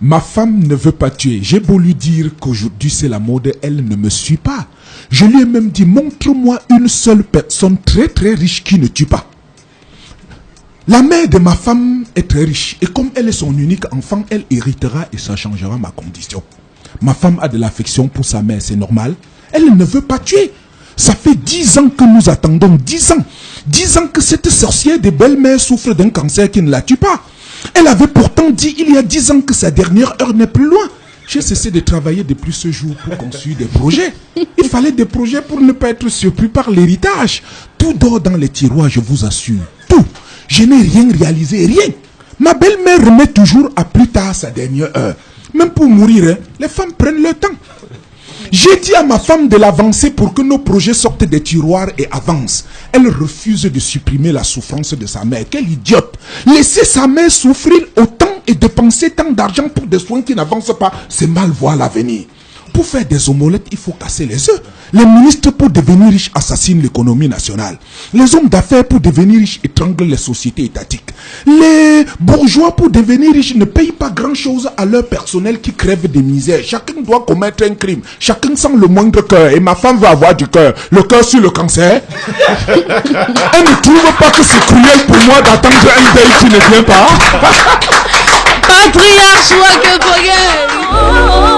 Ma femme ne veut pas tuer. J'ai beau lui dire qu'aujourd'hui c'est la mode, elle ne me suit pas. Je lui ai même dit, montre-moi une seule personne très très riche qui ne tue pas. La mère de ma femme est très riche. Et comme elle est son unique enfant, elle héritera et ça changera ma condition. Ma femme a de l'affection pour sa mère, c'est normal. Elle ne veut pas tuer. Ça fait 10 ans que nous attendons, 10 ans. 10 ans que cette sorcière de belle-mère souffre d'un cancer qui ne la tue pas. Elle avait pourtant dit il y a 10 ans que sa dernière heure n'est plus loin. J'ai cessé de travailler depuis ce jour pour construire des projets. Il fallait des projets pour ne pas être surpris par l'héritage. Tout dort dans les tiroirs, je vous assure. Tout. Je n'ai rien réalisé, rien. Ma belle-mère remet toujours à plus tard sa dernière heure. Même pour mourir, les femmes prennent leur temps. J'ai dit à ma femme de l'avancer pour que nos projets sortent des tiroirs et avancent. Elle refuse de supprimer la souffrance de sa mère. Quelle idiote! Laisser sa mère souffrir autant et dépenser tant d'argent pour des soins qui n'avancent pas, c'est mal voir l'avenir. Pour faire des omelettes, il faut casser les œufs. Les ministres pour devenir riches assassinent l'économie nationale. Les hommes d'affaires pour devenir riches étranglent les sociétés étatiques. Les bourgeois pour devenir riches ne payent pas grand-chose à leur personnel qui crève de misère. Chacun doit commettre un crime. Chacun sent le moindre cœur. Et ma femme veut avoir du cœur. Le cœur sur le cancer. Elle ne trouve pas que c'est cruel pour moi d'attendre un deuil qui ne vient pas. Patriarche Waka Pogel.